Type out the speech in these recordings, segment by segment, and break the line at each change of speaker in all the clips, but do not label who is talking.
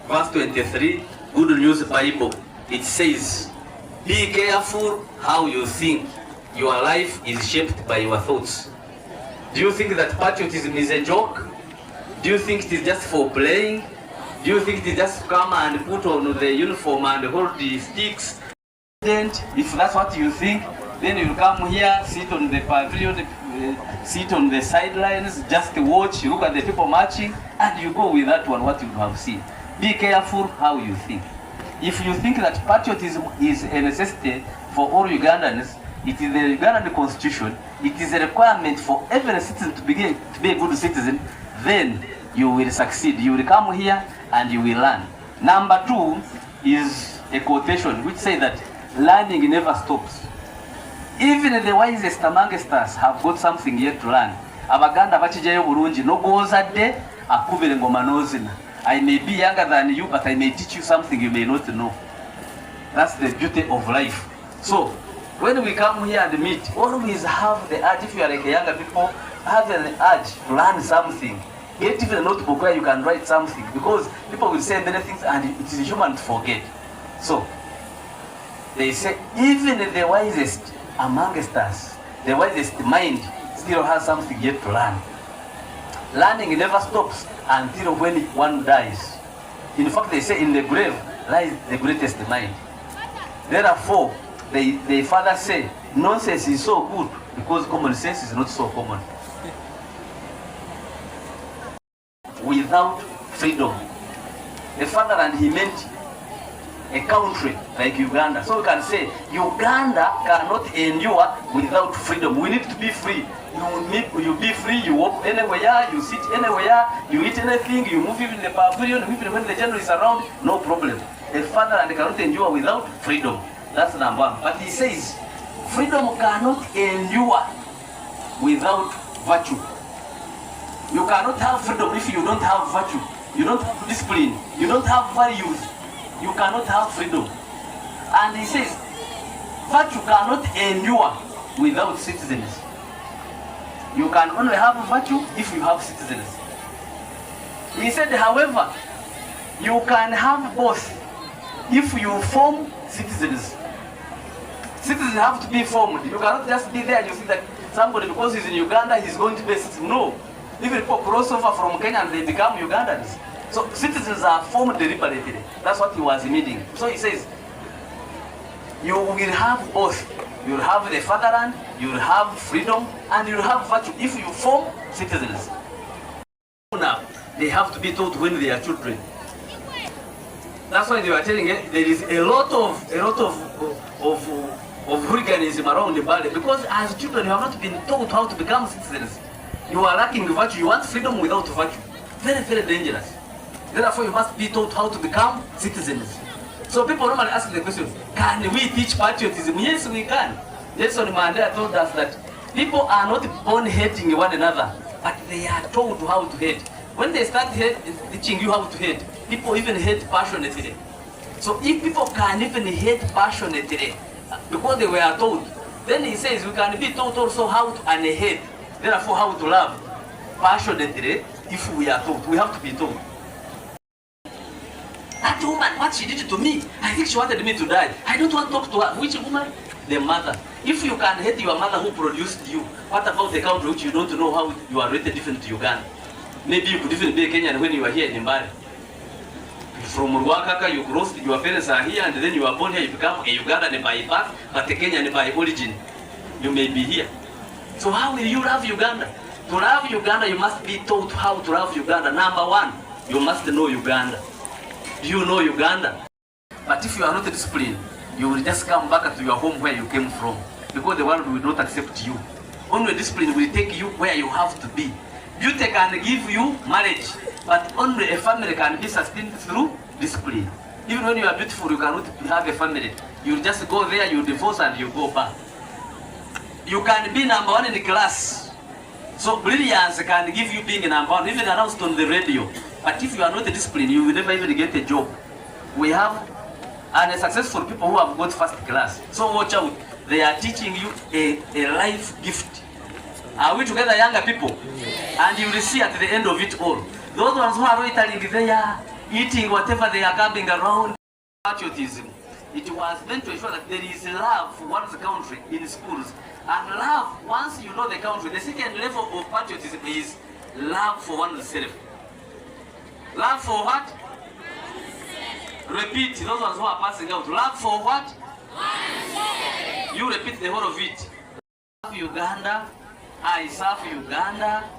verse 23, Good News Bible. It says, be careful how you think. Your life is shaped by your thoughts. Do you think that patriotism is a joke? Do you think it is just for playing? Do you think it is just come and put on the uniform and hold the sticks? If that's what you think, then you come here, sit on the pavilion, sit on the sidelines, just watch, look at the people marching, and you go with that one, what you have seen. Be careful how you think. If you think that patriotism is a necessity for all Ugandans, it is the Ugandan constitution, it is a requirement for every citizen to be a good citizen, then you will succeed. You will come here and you will learn. Number 2 is a quotation which says that learning never stops. Even the wisest amongst us have got something yet to learn. Abaganda bachijayo bulungi no gozadde akubire ngoma nozina. I may be younger than you, but I may teach you something you may not know. That's the beauty of life. So, when we come here and meet, always have the urge, if you are like younger people, have an urge to learn something. Get even a notebook where you can write something, because people will say many things and it is human to forget. So, they say, even the wisest amongst us, the wisest mind still has something yet to learn. Learning never stops until when one dies. In fact, they say in the grave lies the greatest mind. Therefore, they further say, nonsense is so good because common sense is not so common. Without freedom, the fatherland, he meant a country like Uganda. So we can say Uganda cannot endure without freedom. We need to be free. You be free, you walk anywhere, you sit anywhere, you eat anything, you move even in the pavilion, even when the general is around, no problem. A fatherland cannot endure without freedom. That's number 1. But he says, freedom cannot endure without virtue. You cannot have freedom if you don't have virtue. You don't have discipline. You don't have values. You cannot have freedom. And he says, virtue cannot endure without citizens. You can only have virtue if you have citizens. He said, however, you can have both if you form citizens. Citizens have to be formed. You cannot just be there and you think that somebody, because he's in Uganda, he's going to be a citizen. No. Even people cross over from Kenya and they become Ugandans. So citizens are formed deliberately. That's what he was meaning. So he says, you will have both. You will have the fatherland, you will have freedom, and you will have virtue if you form citizens. Now, they have to be taught when they are children. That's why they were telling you there is a lot of hooliganism around the Mbale, because as children you have not been taught how to become citizens. You are lacking virtue. You want freedom without virtue. Very, very dangerous. Therefore, you must be taught how to become citizens. So people normally ask the question, can we teach patriotism? Yes, we can. Nelson Mandela told us that people are not born hating one another, but they are told how to hate. When they start teaching you how to hate, people even hate passionately. So if people can even hate passionately, because they were taught, then he says we can be taught also how to unhate. Therefore, how to love passionately if we are taught. We have to be taught. That woman, what she did to me, I think she wanted me to die. I don't want to talk to her. Which woman? The mother. If you can hate your mother who produced you, what about the country which you don't know how you are rated different to Uganda? Maybe you could even be a Kenyan when you are here in Mbale. From Rwakaka, you crossed, your parents are here, and then you are born here, you become a Ugandan by birth, but a Kenyan by origin. You may be here. So how will you love Uganda? To love Uganda, you must be taught how to love Uganda. Number 1, you must know Uganda. Do you know Uganda? But if you are not disciplined, you will just come back to your home where you came from, because the world will not accept you. Only discipline will take you where you have to be. Beauty can give you marriage, but only a family can be sustained through discipline. Even when you are beautiful, you cannot have a family. You just go there, you divorce, and you go back. You can be number 1 in the class. So brilliance can give you being number 1, even announced on the radio. But if you are not disciplined, you will never even get a job. We have successful people who have got first class. So watch out. They are teaching you a life gift. Are we together, younger people? And you will see at the end of it all, those ones who are loitering there, eating whatever they are gathering around. Patriotism, it was meant to ensure that there is love for one's country in schools. And love, once you know the country, the second level of patriotism is love for oneself. Love for what? Repeat, those ones who are passing out. Love for what? You repeat the whole of it. I love Uganda. I serve Uganda.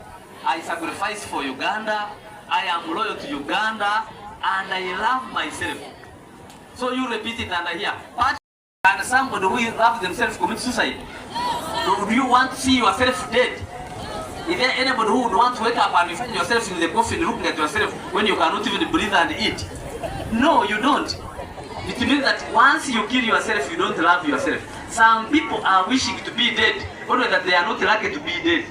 I sacrifice for Uganda. I am loyal to Uganda. And I love myself. So you repeat it under here. And somebody who loves themselves commit suicide. Do you want to see yourself dead? Is there anybody who would want to wake up and you find yourself in the coffin looking at yourself when you cannot even breathe and eat? No, you don't. It means that once you kill yourself, you don't love yourself. Some people are wishing to be dead, only that they are not lucky to be dead.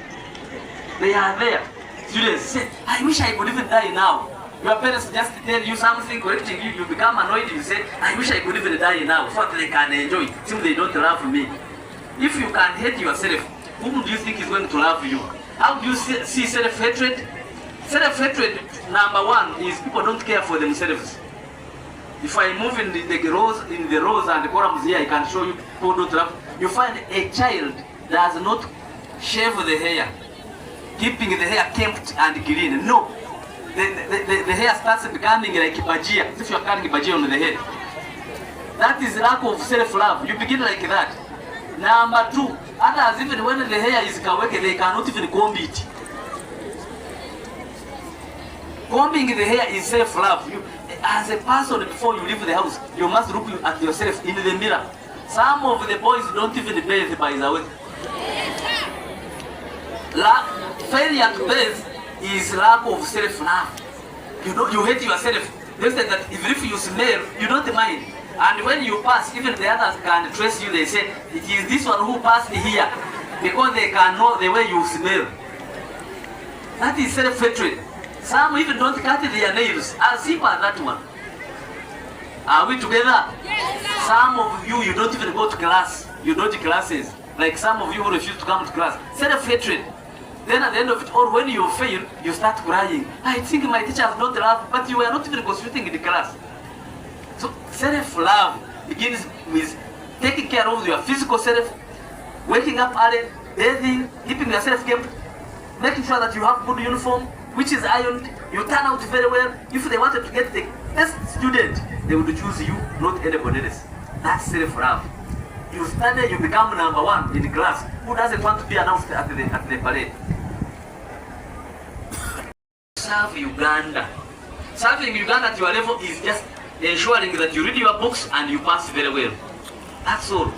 They are there. Students say, I wish I could even die now. Your parents just tell you something, correcting you, you become annoyed, you say, I wish I could even die now, so that they can enjoy it, since they don't love me. If you can hate yourself, whom do you think is going to love you? How do you see self-hatred? Self-hatred, number one, is people don't care for themselves. If I move in the rows and the columns here, I can show you people don't love. You find a child does not shave the hair, keeping the hair kempt and green. No. The hair starts becoming like bajia, if you are carrying bajia on the head. That is lack of self-love. You begin like that. Number two, others, even when the hair is kaweke, they cannot even comb it. Combing the hair is self-love. As a person, before you leave the house, you must look at yourself in the mirror. Some of the boys don't even bathe, by the way. Failure to bathe is lack of self-love. You hate yourself. They say that even if you smell, you don't mind. And when you pass, even the others can trace you. They say, it is this one who passed here, because they can know the way you smell. That is self-hatred. Some even don't cut their nails. As simple as that one. Are we together? Yes, some of you, you don't even go to class. You dodge classes. Like some of you who refuse to come to class. Self-hatred. Then at the end of it all, when you fail, you start crying. I think my teachers don't love, but you are not even concentrating in the class. So self-love begins with taking care of your physical self, waking up early, bathing, keeping yourself kept, making sure that you have good uniform, which is ironed, you turn out very well. If they wanted to get the best student, they would choose you, not anybody else. That's self-love. You study, you become number one in the class. Who doesn't want to be announced at the parade? Serve Uganda. Serving Uganda at your level is just ensuring that you read your books and you pass very well. That's all.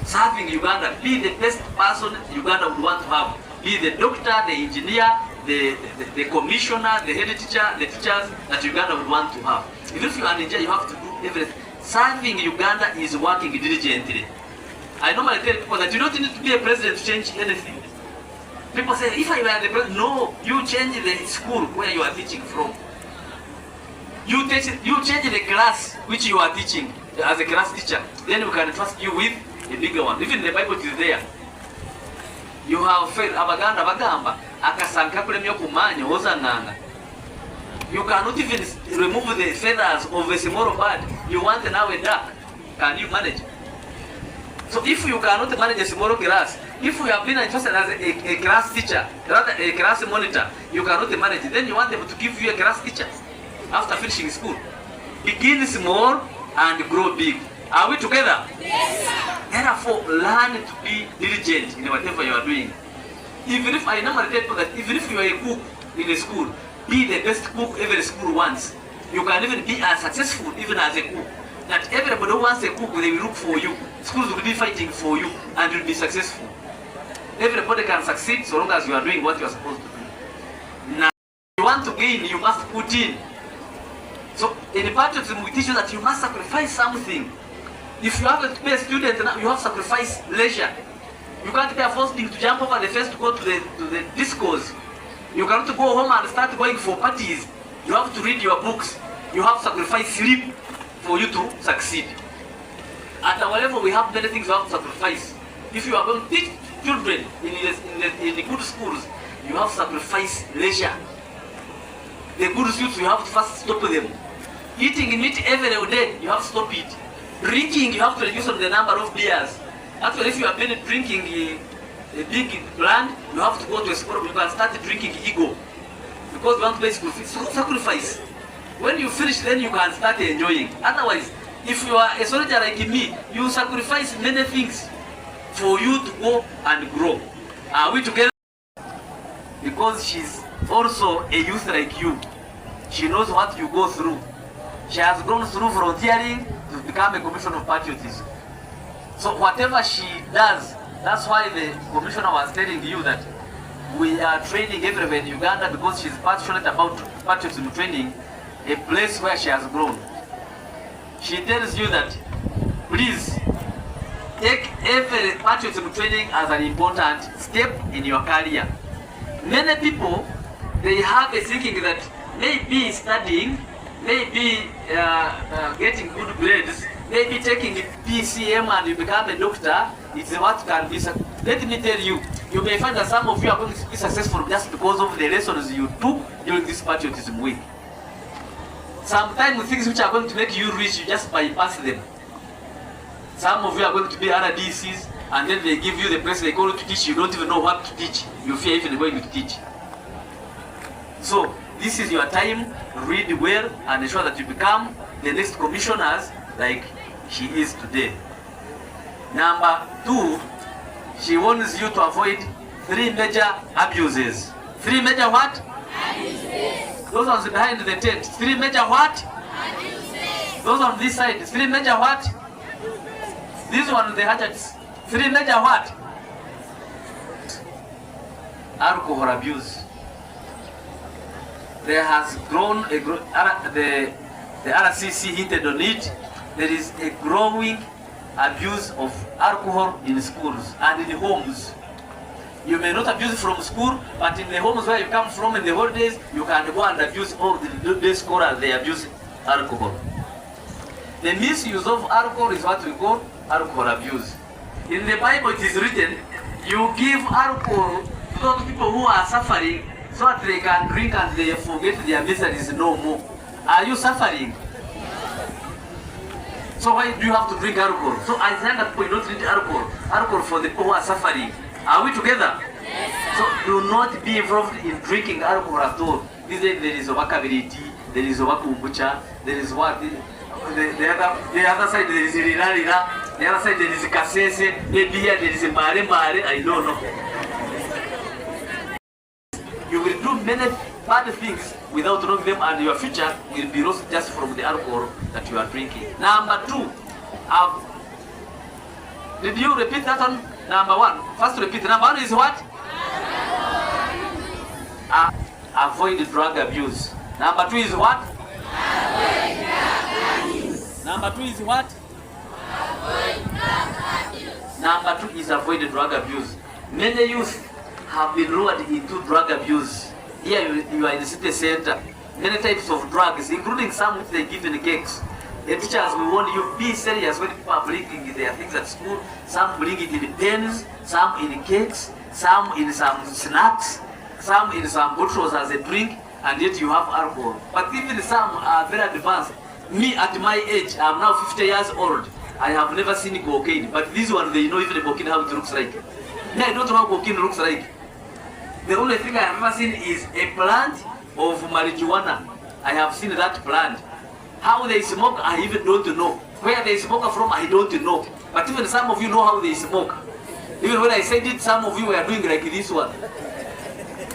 Serving Uganda, be the best person Uganda would want to have. Be the doctor, the engineer, the commissioner, the head teacher, the teachers that Uganda would want to have. If you are in Nigeria, you have to do everything. Serving Uganda is working diligently. I normally tell people that you don't need to be a president to change anything. People say, if I were the president, no, you change the school where you are teaching from. You change the class which you are teaching as a class teacher. Then we can trust you with a bigger one. Even the Bible is there. You have failed. Abaganda bagamba akasanka kulemyo kumanya ozananga. You cannot even remove the feathers of a small bird. You want now a duck. Can you manage? So if you cannot manage a small class, if you have been interested as a class teacher, rather a class monitor, you cannot manage. Then you want them to give you a class teacher after finishing school. Begin small and grow big. Are we together? Yes, sir. Therefore, learn to be diligent in whatever you are doing. Even if I normally tell people that even if you are a cook in a school, be the best cook every school wants. You can even be as successful even as a cook. That everybody who wants a cook, they will look for you. Schools will be fighting for you and you'll be successful. Everybody can succeed so long as you are doing what you are supposed to do. Now, if you want to gain, you must put in. So in patriotism, we teach you that you must sacrifice something. If you have to be a student, you have to sacrifice leisure. You can't be forced to jump over the fence to go to the discos. You cannot go home and start going for parties. You have to read your books. You have to sacrifice sleep for you to succeed. At our level, we have many things you have to sacrifice. If you are going to teach children in the good schools, you have to sacrifice leisure. The good students, you have to first stop them Eating meat every day, you have to stop it. Drinking, you have to reduce on the number of beers. Actually, if you have been drinking a big brand, you have to go to a school. You can start drinking ego. Because you want to pay school fees. So sacrifice. When you finish, then you can start enjoying. Otherwise, if you are a soldier like me, you sacrifice many things for you to go and grow. Are we together? Because she's also a youth like you. She knows what you go through. She has gone through volunteering to become a commissioner of patriotism. So whatever she does, that's why the commissioner was telling you that we are training everywhere in Uganda because she's passionate about patriotism training, a place where she has grown. She tells you that, please, take every patriotism training as an important step in your career. Many people, they have a thinking that maybe studying, maybe getting good grades, maybe taking PCM and you become a doctor, it's what can be. Let me tell you, you may find that some of you are going to be successful just because of the lessons you took during this patriotism week. Sometimes things which are going to make you rich, you just bypass them. Some of you are going to be RDCs, and then they give you the place they call you to teach, you don't even know what to teach. You fear even going to teach. So, this is your time, read well, and ensure that you become the next commissioners like she is today. Number 2, she warns you to avoid 3 major abuses. 3 major what? Abuses. Those ones behind the tent. 3 major what? Abuses. Those on this side. 3 major what? This one, the hatchets. 3 major what? Alcohol abuse. There has grown the RCC hinted on it. There is a growing abuse of alcohol in schools and in homes. You may not abuse from school, but in the homes where you come from in the holidays, you can go and abuse all the day scholars, they abuse alcohol. The misuse of alcohol is what we call alcohol abuse. In the Bible it is written, you give alcohol to those people who are suffering so that they can drink and they forget their miseries no more. Are you suffering? So why do you have to drink alcohol? So I think that we don't drink alcohol. Alcohol for the people who are suffering. Are we together? Yes. So do not be involved in drinking alcohol at all. These days there is ovakability, there is ovakumbucha, there is what? The other side there is rirarira, the other side there is kasese, maybe here there is mare mare, I don't know. You will do many bad things without knowing them, and your future will be lost just from the alcohol that you are drinking. Number 2, did you repeat that one? Number 1, first repeat. Number 1 is what? Avoid drug abuse. Number 2 is what? Avoid drug abuse. Number 2 is what? Avoid drug abuse. Number 2 is avoid drug abuse. Many youth have been lured into drug abuse. Here you are in the city center. Many types of drugs, including some which they give in cakes. The teachers will warn you, be serious when people are bringing their things at school. Some bring it in pens, some in cakes, some in some snacks, some in some bottles as a drink, and yet you have alcohol. But even some are very advanced. Me at my age, I'm now 50 years old. I have never seen cocaine, but this one they know even cocaine how it looks like. Me, I don't know how cocaine looks like. The only thing I have ever seen is a plant of marijuana. I have seen that plant. How they smoke, I even don't know. Where they smoke from, I don't know. But even some of you know how they smoke. Even when I said it, some of you were doing like this one.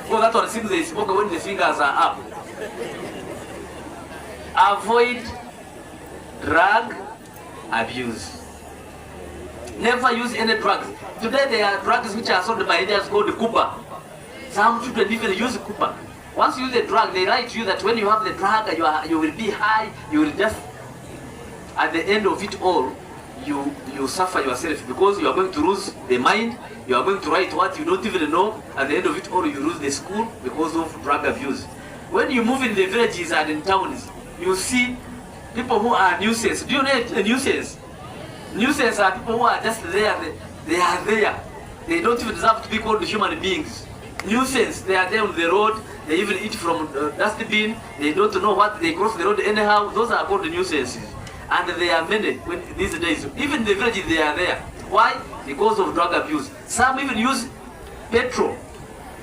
Oh, that one seems they smoke when the fingers are up. Avoid drug abuse. Never use any drugs. Today there are drugs which are sold by Indians called Cooper. Some children even use Cooper. Once you use the drug, they lie to you that when you have the drug, you will be high, you will just, at the end of it all, you suffer yourself because you are going to lose the mind, you are going to write what you don't even know, at the end of it all, you lose the school because of drug abuse. When you move in the villages and in towns, you see people who are nuisance. Do you know a nuisance? Nuisance are people who are just there, they are there. They don't even deserve to be called human beings. Nuisance, they are there on the road, they even eat from dustbin, they don't know what, they cross the road anyhow. Those are called nuisances. And there are many these days. Even the villages, they are there. Why? Because of drug abuse. Some even use petrol,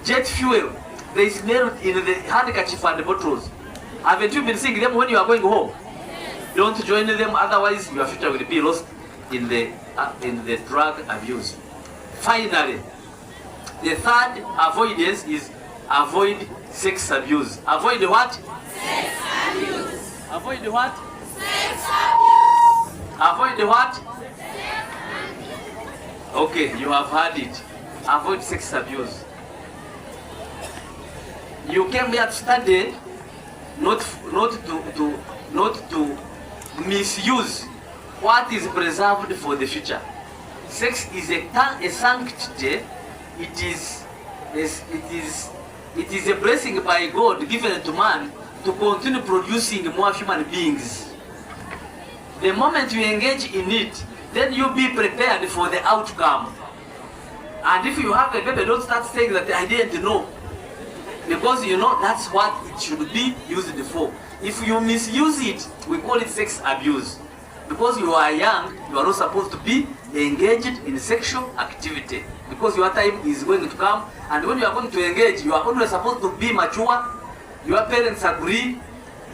jet fuel. They smell in the handkerchief and the bottles. Haven't you been seeing them when you are going home? Don't join them, otherwise your future will be lost in the drug abuse. Finally, the third avoidance is avoid sex abuse. Avoid what?
Sex abuse.
Avoid what?
Sex abuse.
Avoid what? Okay, you have heard it. Avoid sex abuse. You came here to study, not to misuse what is preserved for the future. Sex is a sanctity. It is a blessing by God given to man to continue producing more human beings. The moment you engage in it, then you be prepared for the outcome. And if you have a baby, don't start saying that I didn't know. Because you know that's what it should be used for. If you misuse it, we call it sex abuse. Because you are young, you are not supposed to be engaged in sexual activity. Because your time is going to come, and when you are going to engage, you are only supposed to be mature. Your parents agree,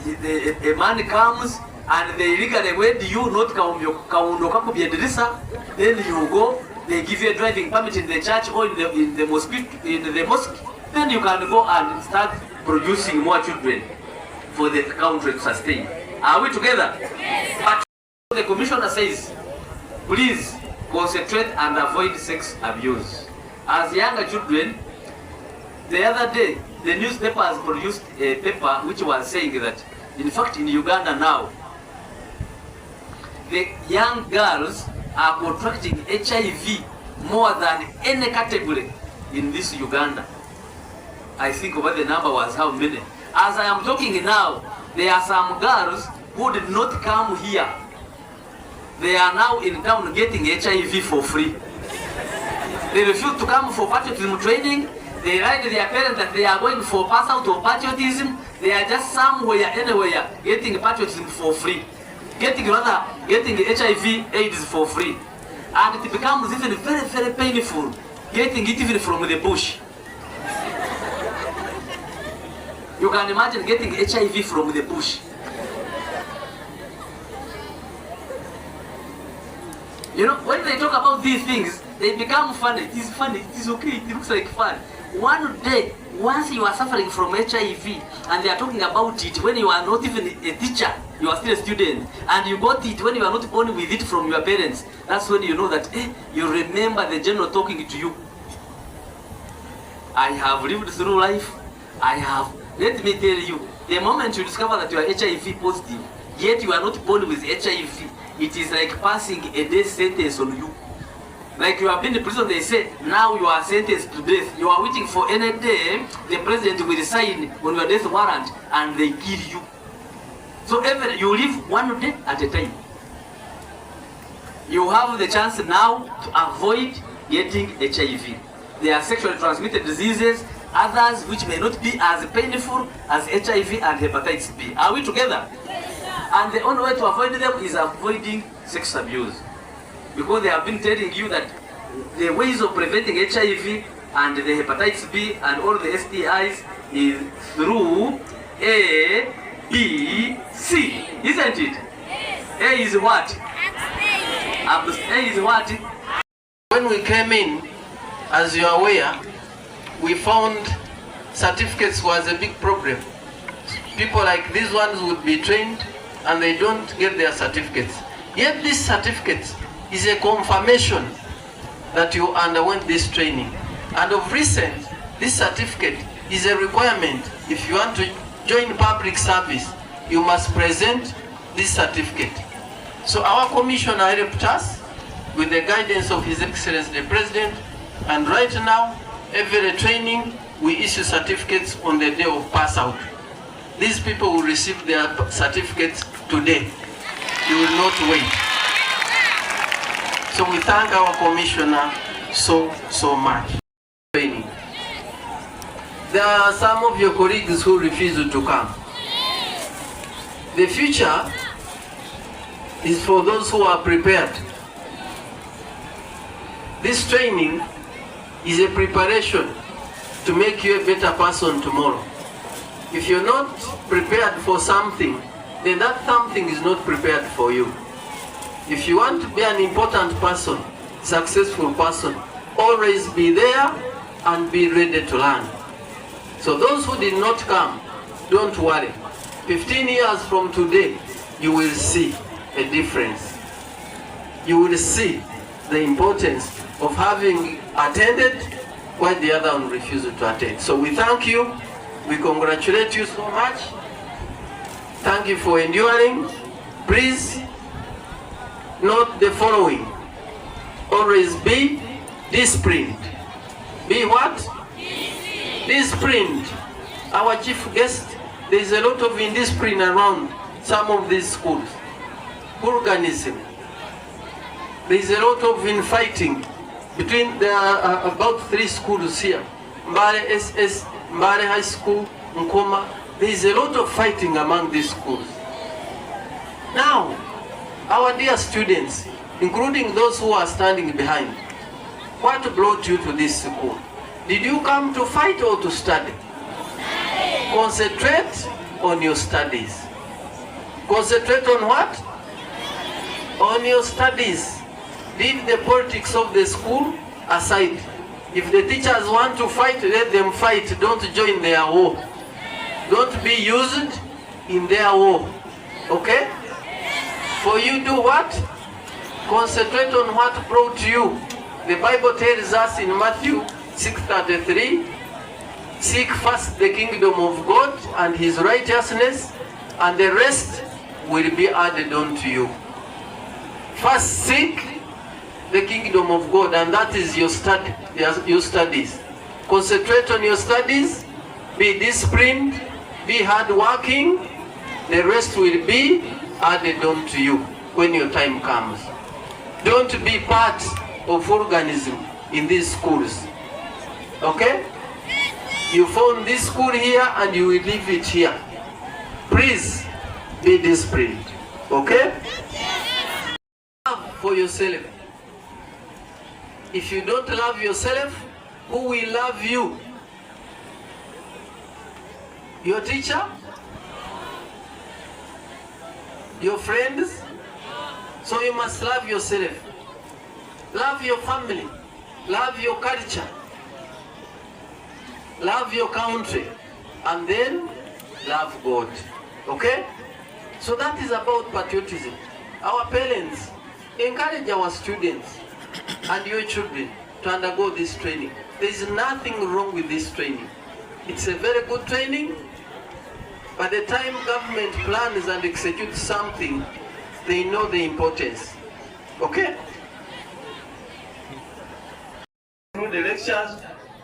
a man comes, and they legally wed you, not kaundoka kubiendeleza. Then you go, they give you a driving permit in the church or in the mosque. Then you can go and start producing more children for the country to sustain. Are we together? Yes. But the commissioner says, please concentrate and avoid sex abuse. As younger children, the other day, the newspapers produced a paper which was saying that, in fact, in Uganda now, the young girls are contracting HIV more than any category in this Uganda. I think over the number was how many. As I am talking now, there are some girls who did not come here. They are now in town getting HIV for free. They refuse to come for patriotism training. They write to their parents that they are going for pass out of patriotism. They are just somewhere, anywhere, getting patriotism for free. Getting HIV AIDS for free. And it becomes even very, very painful getting it even from the bush. You can imagine getting HIV from the bush. You know, when they talk about these things, they become funny. It is funny, it is okay, it looks like fun. One day, once you are suffering from HIV, and they are talking about it when you are not even a teacher, you are still a student, and you got it when you are not born with it from your parents, that's when you know that, you remember the general talking to you. I have lived through life, let me tell you, the moment you discover that you are HIV positive, yet you are not born with HIV, it is like passing a death sentence on you. Like you have been in prison, they say, now you are sentenced to death. You are waiting for any day, the president will sign on your death warrant, and they kill you. So you live one day at a time. You have the chance now to avoid getting HIV. There are sexually transmitted diseases, others which may not be as painful as HIV and hepatitis B. Are we together? Yes, and the only way to avoid them is avoiding sex abuse. Because they have been telling you that the ways of preventing HIV and the hepatitis B and all the STIs is through A, B, C. Isn't it? Yes. A is what? Abstain. A is what?
When we came in, as you are aware, we found certificates was a big problem. People like these ones would be trained and they don't get their certificates. Yet this certificate is a confirmation that you underwent this training. And of recent, this certificate is a requirement. If you want to join public service, you must present this certificate. So our commissioner helped us with the guidance of His Excellency the President, and right now, every training, we issue certificates on the day of pass out. These people will receive their certificates today. You will not wait. So we thank our commissioner so much. Training. There are some of your colleagues who refuse to come. The future is for those who are prepared. This training is a preparation to make you a better person tomorrow. If you're not prepared for something, then that something is not prepared for you. If you want to be an important person, successful person, always be there and be ready to learn. So those who did not come, don't worry. 15 years from today, you will see a difference. You will see the importance of having attended while the other one refused to attend. So we thank you. We congratulate you so much. Thank you for enduring. Please note the following. Always be disciplined. Be what? Disciplined. Our chief guest, there is a lot of indiscipline around some of these schools. Hooliganism. There is a lot of infighting between about 3 schools here. Mbale SS, Mbale High School, Nkoma. There is a lot of fighting among these schools. Now, our dear students, including those who are standing behind, what brought you to this school? Did you come to fight or to study? Concentrate on your studies. Concentrate on what? On your studies. Leave the politics of the school aside. If the teachers want to fight, let them fight. Don't join their war. Don't be used in their war. Okay? For you do what? Concentrate on what brought you. The Bible tells us in Matthew 6:33, seek first the kingdom of God and his righteousness, and the rest will be added unto you. First seek the kingdom of God, and that is your studies. Concentrate on your studies, be disciplined, be hardworking, the rest will be added unto you when your time comes. Don't be part of organism in these schools. Okay? You found this school here and you will leave it here. Please be disciplined. Okay? Love for yourself. If you don't love yourself, who will love you? Your teacher? Your friends? So you must love yourself. Love your family. Love your culture. Love your country. And then love God. Okay? So that is about patriotism. Our parents encourage our students and your children to undergo this training. There is nothing wrong with this training. It's a very good training. By the time government plans and executes something, they know the importance. Okay?
Through the lectures,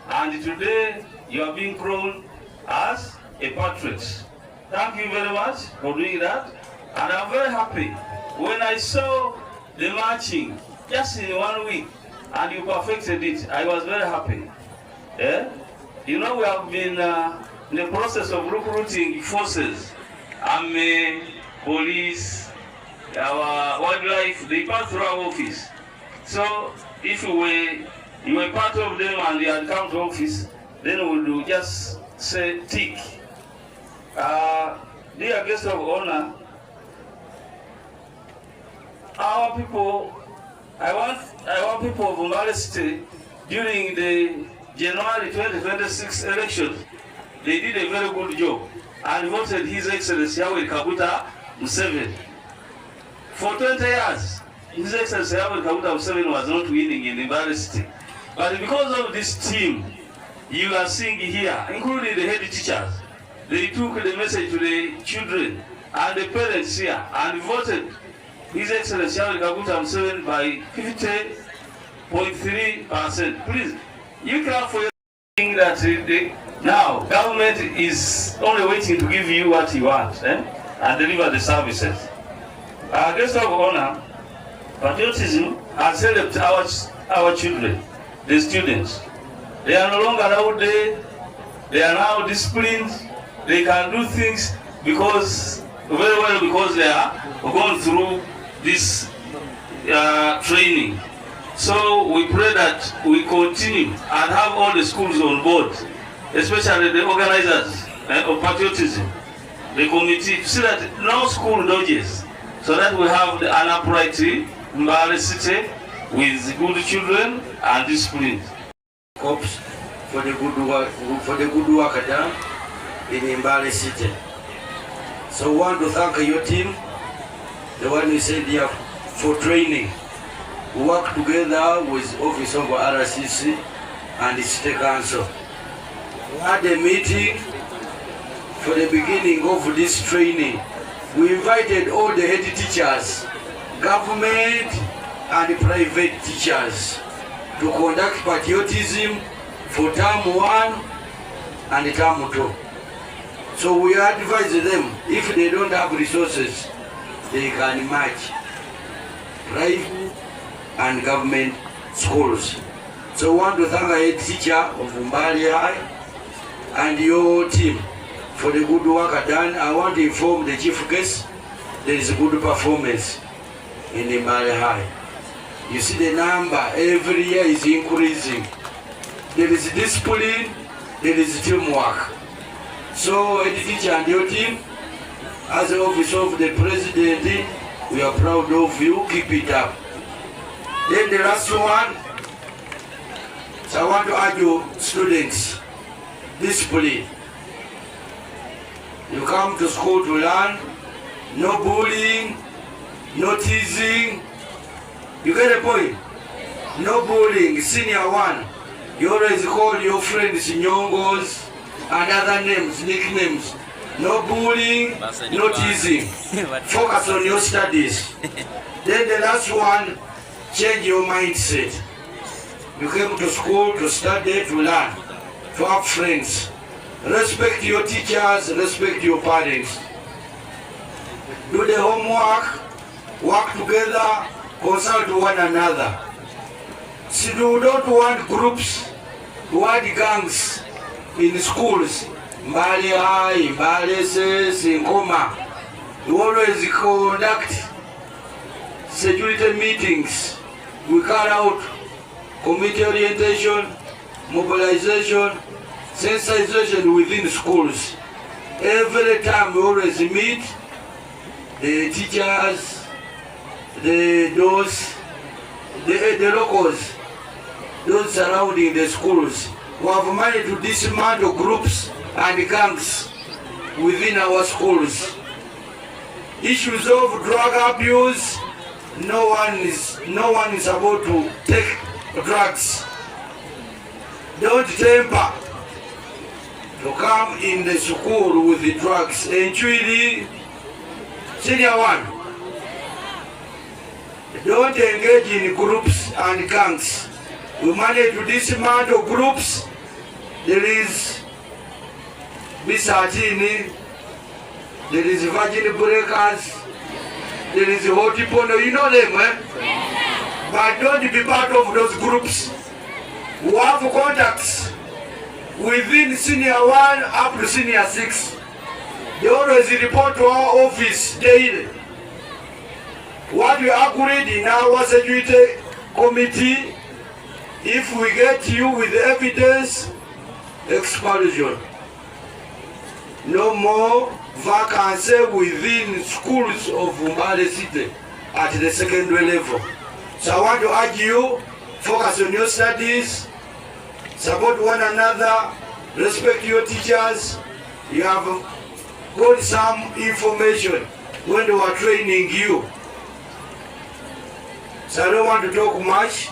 and today you are being crowned as a patriot. Thank you very much for doing that. And I'm very happy when I saw the marching just in 1 week and you perfected it. I was very happy. Yeah? You know, we have been in the process of recruiting forces, army, police, our wildlife. They pass through our office. So if you were part of them and they had come to office, then we will just say tick. Dear guest of honor, our people, I want people of Mbale City during the January 2026 election. They did a very good job and voted His Excellency Yoweri Kaguta Museveni. For 20 years, His Excellency Yoweri Kaguta Museveni was not winning in Mbale City. But because of this team, you are seeing here, including the head teachers, they took the message to the children and the parents here and voted His Excellency Yoweri Kaguta Museveni by 50.3%. Please, you clap for your thing that now government is only waiting to give you what you want and deliver the services. Guest of honor, patriotism has helped our children, the students. They are no longer out there They are now disciplined. They can do things because very well because they are going through this training. So we pray that we continue and have all the schools on board, especially the organizers of Patriotism, the committee, to see that no school dodges, so that we have an upright Mbale city with good children and discipline.
Cops for the good work done in Mbale city. So we want to thank your team, the one you said here for training. We work together with Office of RCC and the City Council. We had a meeting for the beginning of this training. We invited all the head teachers, government and private teachers to conduct patriotism for term 1 and term 2. So we advise them, if they don't have resources, they can match private and government schools. So I want to thank the head teacher of Mbale High and your team for the good work done. I want to inform the chief guest there is a good performance in Mbale High. You see the number every year is increasing. There is discipline, there is teamwork. So head teacher and your team, as the office of the president, we are proud of you. Keep it up. Then the last one, so I want to urge you students, discipline. You come to school to learn, no bullying, no teasing. You get the point? No bullying. Senior 1, you always call your friends nyongos and other names, nicknames. No bullying, no teasing. Focus on your studies. Then the last one, change your mindset. You came to school to study, to learn, to have friends. Respect your teachers, respect your parents. Do the homework, work together, consult one another. So you don't want groups, you want gangs in schools. Mbale High, Mbale SS, Nkoma. You always conduct security meetings. We carry out community orientation, mobilization, sensitization within schools. Every time we always meet the teachers, the locals, those surrounding the schools. We have managed to dismantle groups and gangs within our schools. Issues of drug abuse, no one is about to take drugs. Don't temper to come in the school with the drugs. Enchuili, senior 1, don't engage in groups and gangs. We manage to dismantle groups. There is Bisatini, there is Virgin Breakers, there is Hotipono, you know them, eh? But don't be part of those groups. We have contacts within senior 1 up to senior 6. They always report to our office daily. What we agreed in our security committee, if we get you with evidence, expulsion. No more vacancy within schools of Mbale City at the secondary level. So I want to urge you, focus on your studies, support one another, respect your teachers. You have got some information when they were training you. So I don't want to talk much.